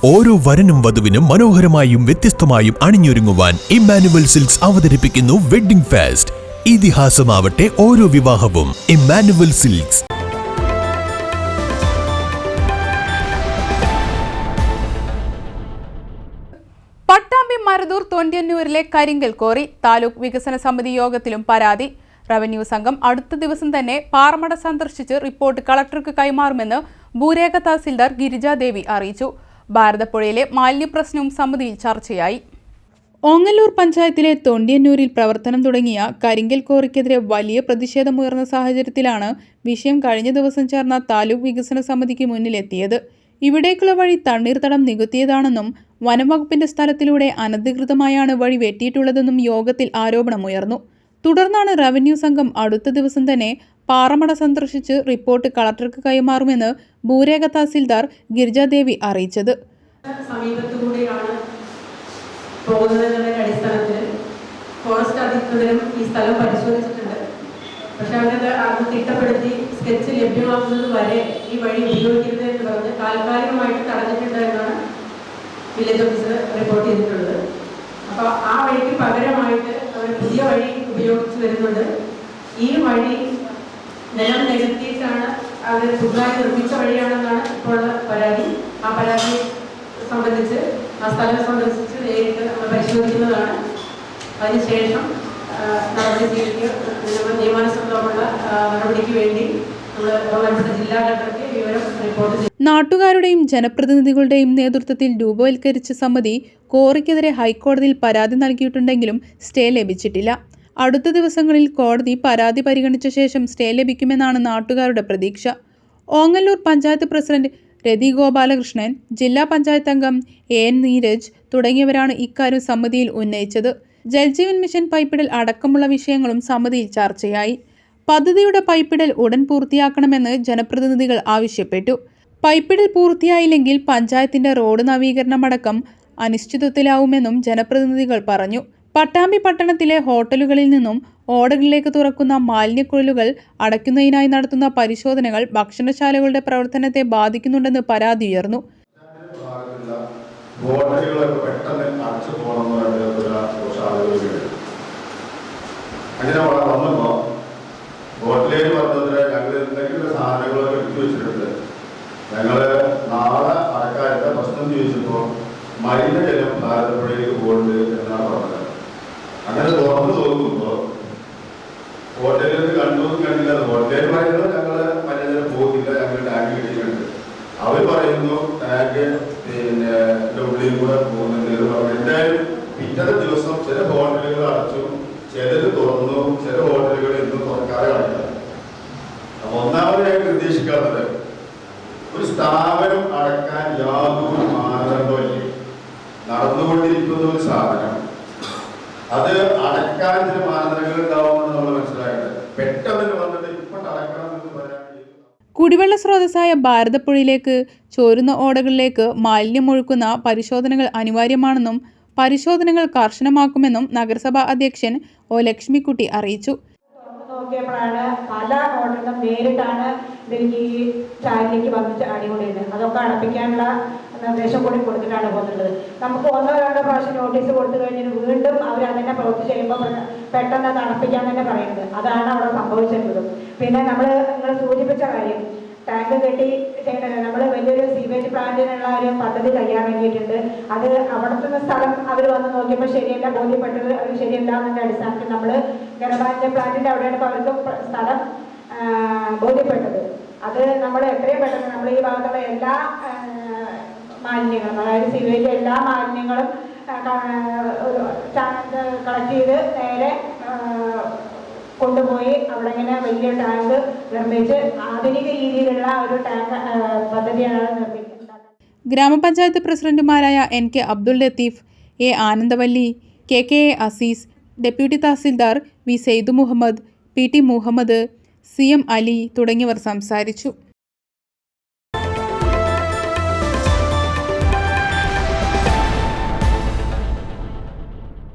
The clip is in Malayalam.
ഓരോ വരനും വധുവിനും മനോഹരമായും വ്യത്യസ്തമായും അണിഞ്ഞൊരുങ്ങുവാൻ ഇമ്മാനുവൽ സിൽക്സ് അവതരിപ്പിക്കുന്നു വെഡ്ഡിംഗ് ഫെസ്റ്റ്. ഇതിഹാസമാവട്ടെ ഓരോ വിവാഹവും. Emmanuel Silks. പട്ടാമ്പി മരുതൂർ തൊണ്ടിയന്നൂരിലെ കരിങ്കൽ കോറി താലൂക്ക് വികസന സമിതി യോഗത്തിലും പരാതി. റവന്യൂ സംഘം അടുത്ത ദിവസം തന്നെ പാറമട സന്ദർശിച്ച് റിപ്പോർട്ട് കളക്ടർക്ക് കൈമാറുമെന്ന് ഭൂരേഖ തഹസിൽദാർ ഗിരിജാദേവി അറിയിച്ചു. ഭാരതപ്പുഴയിലെ മാലിന്യപ്രശ്നവും സമിതിയിൽ ചർച്ചയായി. ഓങ്ങല്ലൂർ പഞ്ചായത്തിലെ തൊണ്ടിയന്നൂരിൽ പ്രവർത്തനം തുടങ്ങിയ കരിങ്കൽ കോറിക്കെതിരെ വലിയ പ്രതിഷേധമുയർന്ന സാഹചര്യത്തിലാണ് വിഷയം കഴിഞ്ഞ ദിവസം ചേർന്ന താലൂക്ക് വികസന സമിതിക്ക് മുന്നിലെത്തിയത്. ഇവിടേക്കുള്ള വഴി തണ്ണീർത്തടം നികത്തിയതാണെന്നും വനംവകുപ്പിന്റെ സ്ഥലത്തിലൂടെ അനധികൃതമായാണ് വഴി വെട്ടിയിട്ടുള്ളതെന്നും യോഗത്തിൽ ആരോപണമുയർന്നു. തുടർന്നാണ് റവന്യൂ സംഘം അടുത്ത ദിവസം തന്നെ പാറമട സന്ദർശിച്ച് റിപ്പോർട്ട് കളക്ടർക്ക് കൈമാറുമെന്ന് ഭൂരേഖ തഹസിൽദാർ ഗിരിജാദേവി അറിയിച്ചത്. അടിസ്ഥാനത്തിൽ ഫോറസ്റ്റ് അധികൃതരും ഈ സ്ഥലം പരിശോധിച്ചിട്ടുണ്ട്. പക്ഷെ അവരത് അത് തിട്ടപ്പെടുത്തി സ്കെച്ച് ലഭ്യമാക്കുന്നത് വരെ ഈ വഴി ഉപയോഗിക്കരുത് എന്ന് പറഞ്ഞ് താൽക്കാലികമായിട്ട് തടഞ്ഞിട്ടുണ്ട് എന്നാണ് വില്ലേജ് ഓഫീസർ റിപ്പോർട്ട് ചെയ്തിട്ടുള്ളത്. അപ്പോൾ ആ വഴിക്ക് പകരമായിട്ട് അവർ പുതിയ വഴി ഉപയോഗിച്ച് വരുന്നുണ്ട്. ഈ വഴി നിലം നികത്തിയിട്ടാണ് അവർ പുതുതായി നിർമ്മിച്ച വഴിയാണെന്നാണ് ഇപ്പോൾ പരാതി. ആ പരാതി സംബന്ധിച്ച് ആ സ്ഥലം സന്ദർശിച്ച് നേരിട്ട് നമ്മൾ പരിശോധിക്കുന്നതാണ്. അതിനുശേഷം നിയമാനുസൃതമുള്ള നടപടിക്ക് വേണ്ടി നമ്മൾ ബഹുമാനപ്പെട്ട ജില്ലാ കളക്ടർക്ക് വിവരം റിപ്പോർട്ട് ചെയ്തു. നാട്ടുകാരുടെയും ജനപ്രതിനിധികളുടെയും നേതൃത്വത്തിൽ രൂപവൽക്കരിച്ച സമിതി കോറിക്കെതിരെ ഹൈക്കോടതിയിൽ പരാതി നൽകിയിട്ടുണ്ടെങ്കിലും സ്റ്റേ ലഭിച്ചിട്ടില്ല. അടുത്ത ദിവസങ്ങളിൽ കോടതി പരാതി പരിഗണിച്ച ശേഷം സ്റ്റേ ലഭിക്കുമെന്നാണ് നാട്ടുകാരുടെ പ്രതീക്ഷ. ഓങ്ങല്ലൂർ പഞ്ചായത്ത് പ്രസിഡന്റ് രതി ഗോപാലകൃഷ്ണൻ, ജില്ലാ പഞ്ചായത്ത് അംഗം എൻ നീരജ് തുടങ്ങിയവരാണ് ഇക്കാര്യം സമിതിയിൽ ഉന്നയിച്ചത്. ജൽജീവൻ മിഷൻ പൈപ്പിടൽ അടക്കമുള്ള വിഷയങ്ങളും സമിതിയിൽ ചർച്ചയായി. പദ്ധതിയുടെ പൈപ്പിടൽ ഉടൻ പൂർത്തിയാക്കണമെന്ന് ജനപ്രതിനിധികൾ ആവശ്യപ്പെട്ടു. പൈപ്പിടൽ പൂർത്തിയായില്ലെങ്കിൽ പഞ്ചായത്തിന്റെ റോഡ് നവീകരണമടക്കം അനിശ്ചിതത്വത്തിലാവുമെന്നും ജനപ്രതിനിധികൾ പറഞ്ഞു. പട്ടാമ്പി പട്ടണത്തിലെ ഹോട്ടലുകളിൽ നിന്നും ഓടകളിലേക്ക് തുറക്കുന്ന മാലിന്യക്കുഴലുകൾ അടയ്ക്കുന്നതിനായി നടത്തുന്ന പരിശോധനകൾ ഭക്ഷണശാലകളുടെ പ്രവർത്തനത്തെ ബാധിക്കുന്നുണ്ടെന്ന് പരാതി ഉയർന്നു. മലിനജലം ഭാരതപ്പുഴയിലേക്ക് പോകുന്നത് എന്നാണ് പറഞ്ഞത്. അങ്ങനെ തുറന്നു നോക്കുമ്പോൾ ഹോട്ടലിൽ കണ്ടില്ല. ഹോട്ടലിൽ പറയുന്നത് ഞങ്ങൾ മലിനജലം പോകുന്നില്ല, ഞങ്ങൾ ടാങ്ക് കിട്ടിയിട്ടുണ്ട്. അവർ പറയുന്നു ടാങ്ക് ഉള്ളിൽ കൂടെ പോകുന്നുണ്ട് എന്ന് പറഞ്ഞു. എന്തായാലും പിറ്റത്തെ ദിവസം ചില ഹോട്ടലുകൾ അടച്ചു, ചിലത് തുറന്നു, ചില ഹോട്ടലുകൾ ഇന്നും തുറക്കാതെ കാണില്ല. അപ്പൊ ഒന്നാമതായി നിർദ്ദേശിക്കാറുണ്ട്, ഒരു സ്ഥാപനം അടക്കാൻ യാതൊരു മാനദണ്ഡമില്ല. നടന്നുകൊണ്ടിരിക്കുന്ന ഒരു സാധനം അത് അടക്കാൻ ചില മാനദണ്ഡങ്ങൾ ഉണ്ടാവുമെന്ന് നമ്മൾ മനസ്സിലാക്കുന്നത്. പെട്ടെന്ന് വന്നിട്ട് ഇപ്പൊ അടക്കണം എന്ന് പറയാൻ കുടിവെള്ള സ്രോതസ്സായ ഭാരതപ്പുഴയിലേക്ക് ചോരുന്ന ഓടകളിലേക്ക് മാലിന്യം ഒഴുക്കുന്ന പരിശോധനകൾ അനിവാര്യമാണെന്നും പരിശോധനകൾ കർശനമാക്കുമെന്നും നഗരസഭാ അധ്യക്ഷൻ ഒ ലക്ഷ്മിക്കുട്ടി അറിയിച്ചു. നോക്കിയപ്പോഴാണ് പല ഓർഡറും നേരിട്ടാണ് ഇതിലേക്ക് ഈ ചായയിലേക്ക് വന്നിട്ട് അടികൊണ്ടിരുന്നത്. അതൊക്കെ അടപ്പിക്കാനുള്ള നിർദ്ദേശം കൂടി കൊടുത്തിട്ടാണ് പോകുന്നത്. നമുക്ക് 1-2 പ്രാവശ്യം നോട്ടീസ് കൊടുത്തു കഴിഞ്ഞാൽ വീണ്ടും അവർ അതിനെ പ്രവൃത്തി ചെയ്യുമ്പോൾ പെട്ടെന്ന് അത് അടപ്പിക്കാൻ തന്നെ പറയുന്നത്. അതാണ് അവിടെ സംഭവിച്ചിരുന്നത്. പിന്നെ നിങ്ങൾ സൂചിപ്പിച്ച കാര്യം ടാങ്ക് കെട്ടി ചെയ്യണത്, നമ്മൾ വലിയൊരു സീവേജ് പ്ലാന്റിനുള്ള ഒരു പദ്ധതി തയ്യാറാക്കിയിട്ടുണ്ട്. അത് അവിടുത്തെ സ്ഥലം അവർ വന്ന് നോക്കിയപ്പോൾ ശരിയല്ല, ബോധ്യപ്പെട്ടത് അത് ശരിയല്ല എന്നതിൻ്റെ അടിസ്ഥാനത്തിൽ നമ്മൾ ഗർഭാഞ്ച പ്ലാന്റിൻ്റെ അവിടെയാണ് ഇപ്പോൾ അവർക്ക് സ്ഥലം ബോധ്യപ്പെട്ടത്. അത് നമ്മൾ എത്രയും പെട്ടെന്ന് നമ്മൾ ഈ ഭാഗത്തുള്ള എല്ലാ മാലിന്യങ്ങളും, അതായത് സീവേജ് എല്ലാ മാലിന്യങ്ങളും കളക്ട് ചെയ്ത് നേരെ കൊണ്ടുപോയി അവിടെ ഇങ്ങനെ വലിയ ടാങ്ക് നിർമ്മിച്ച് ആധുനിക രീതിയിലുള്ള ഒരു ടാങ്ക് പദ്ധതിയാണ് നിർമ്മിക്കുന്നത്. ഗ്രാമപഞ്ചായത്ത് പ്രസിഡന്റുമാരായ NK Abdul Latheef, A Anandavalli, KK Azeez, deputy tahsildar V Saidu Muhammad, PT Muhammad, CM Ali തുടങ്ങിയവർ സംസാരിച്ചു.